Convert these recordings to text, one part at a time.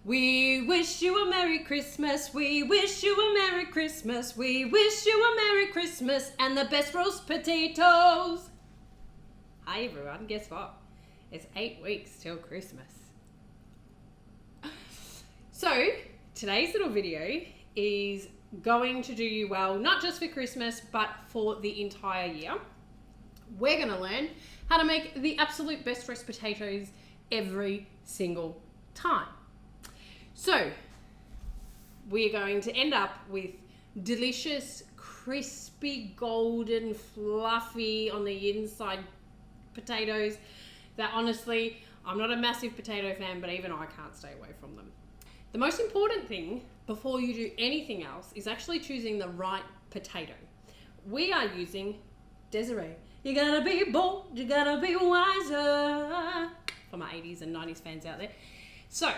We wish you a Merry Christmas. We wish you a Merry Christmas. We wish you a Merry Christmas and the best roast potatoes. Hi everyone, guess what? It's 8 weeks till Christmas. So today's little video is going to do you well, not just for Christmas, but for the entire year. We're going to learn how to make the absolute best roast potatoes every single time. So we're going to end up with delicious, crispy, golden, fluffy on the inside potatoes that honestly, I'm not a massive potato fan, but even I can't stay away from them. The most important thing before you do anything else is actually choosing the right potato. We are using Desiree. You gotta be bold, you gotta be wiser. For my 80s and 90s fans out there. So,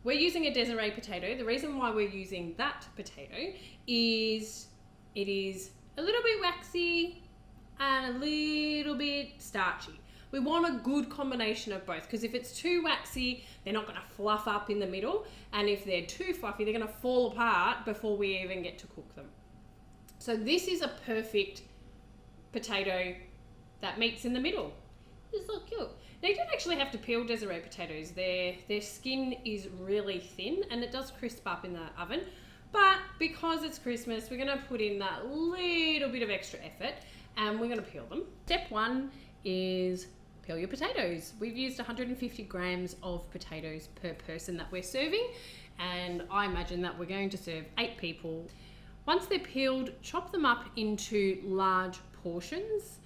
we're using a Desiree potato. The reason why we're using that potato is it is a little bit waxy and a little bit starchy. We want a good combination of both, because if it's too waxy, they're not going to fluff up in the middle, and if they're too fluffy, they're going to fall apart before we even get to cook them. So this is a perfect potato that meets in the middle. It's so cute. Now you don't actually have to peel Desiree potatoes. Their skin is really thin and it does crisp up in the oven. But because it's Christmas, we're going to put in that little bit of extra effort and we're going to peel them. Step one is peel your potatoes. We've used 150 grams of potatoes per person that we're serving, and I imagine that we're going to serve 8 people. Once they're peeled, chop them up into large portions.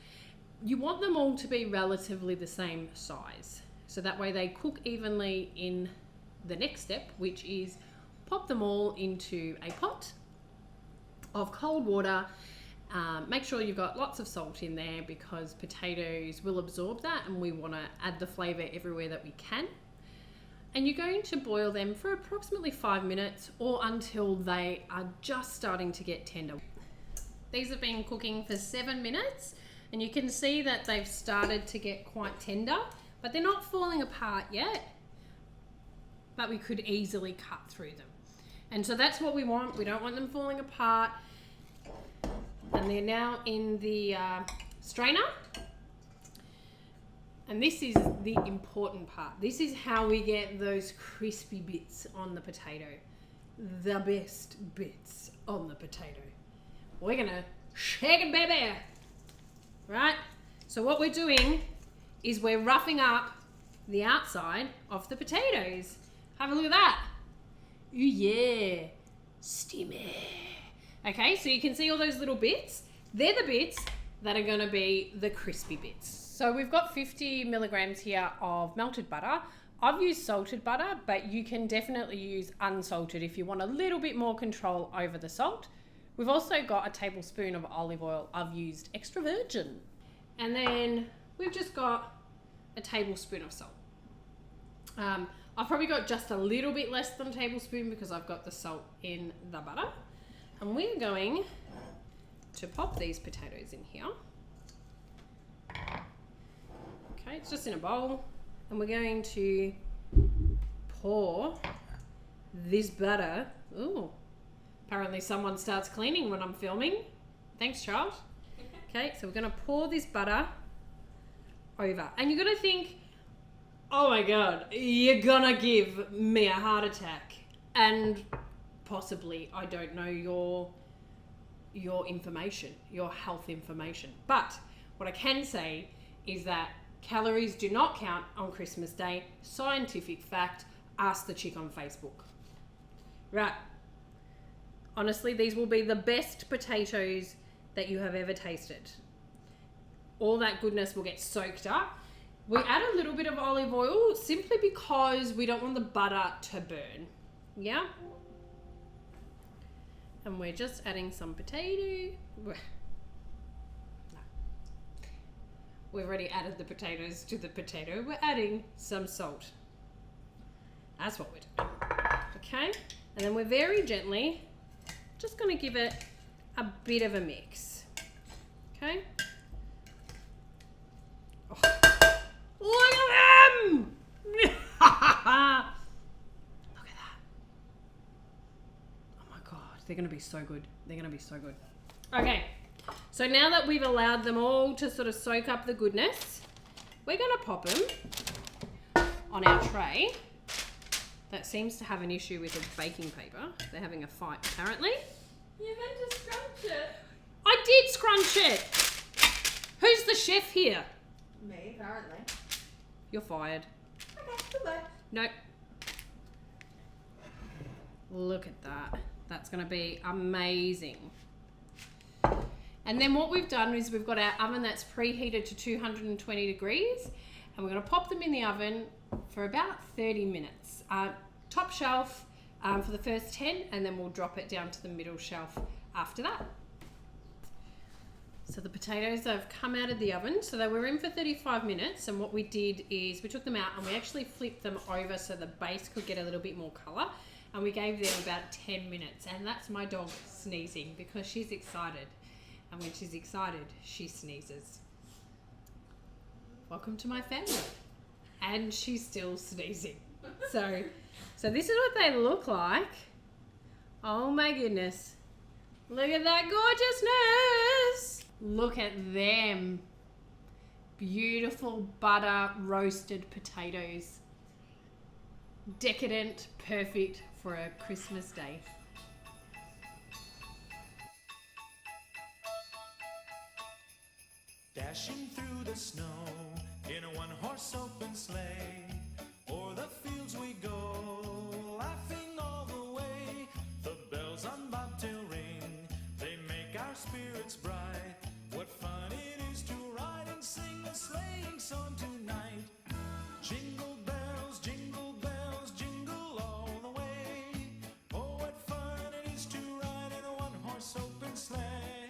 You want them all to be relatively the same size, so that way they cook evenly in the next step, which is pop them all into a pot of cold water. Make sure you've got lots of salt in there because potatoes will absorb that and we want to add the flavour everywhere that we can. And you're going to boil them for approximately 5 minutes or until they are just starting to get tender. These have been cooking for 7 minutes and you can see that they've started to get quite tender, but they're not falling apart yet, but we could easily cut through them. And so that's what we want. We don't want them falling apart. And they're now in the strainer. And this is the important part. This is how we get those crispy bits on the potato. The best bits on the potato. We're gonna shake it, baby. Right? So what we're doing is we're roughing up the outside of the potatoes. Have a look at that. Ooh yeah, steamy. Okay, so you can see all those little bits. They're the bits that are gonna be the crispy bits. So we've got 50 milligrams here of melted butter. I've used salted butter, but you can definitely use unsalted if you want a little bit more control over the salt. We've also got a tablespoon of olive oil. I've used extra virgin. And then we've just got a tablespoon of salt. I've probably got just a little bit less than a tablespoon because I've got the salt in the butter. And we're going to pop these potatoes in here. Okay, it's just in a bowl. And we're going to pour this butter. Ooh, apparently someone starts cleaning when I'm filming. Thanks, Charles. Okay, so we're gonna pour this butter over. And you're gonna think, oh my God, you're gonna give me a heart attack. And possibly, I don't know your information, your health information. But what I can say is that calories do not count on Christmas Day. Scientific fact, ask the chick on Facebook. Right. Honestly, these will be the best potatoes that you have ever tasted. All that goodness will get soaked up. We add a little bit of olive oil simply because we don't want the butter to burn. Yeah? And we're just adding some potato. No. We've already added the potatoes to the potato. We're adding some salt. That's what we're doing. Okay? And then we're very gently just going to give it a bit of a mix. Okay? Oh. Look at them! Look at that. going to be so good. They're going to be so good. Okay, so now that we've allowed them all to sort of soak up the goodness, we're going to pop them on our tray. That seems to have an issue with the baking paper. They're having a fight, apparently. You meant to scrunch it. I did scrunch it. Who's the chef here? Me, apparently. You're fired. Okay, goodbye. Nope. Look at that. That's going to be amazing. And then what we've done is we've got our oven that's preheated to 220 degrees, and we're going to pop them in the oven for about 30 minutes. Top shelf for the first 10, and then we'll drop it down to the middle shelf after that. So the potatoes have come out of the oven. So they were in for 35 minutes, and what we did is we took them out and we actually flipped them over so the base could get a little bit more colour, and we gave them about 10 minutes. And that's my dog sneezing because she's excited, and when she's excited she sneezes. Welcome to my family. And she's still sneezing. So this is what they look like. Oh my goodness. Look at that gorgeousness. Look at them. Beautiful butter roasted potatoes. Decadent, perfect for a Christmas day. Dashing through the snow in a one-horse open sleigh, o'er the fields we go, laughing all the way. The bells on bobtail ring, they make our spirits bright. What fun it is to ride and sing a sleighing song tonight. Jingle bells, jingle all the way. Oh, what fun it is to ride in a one-horse open sleigh.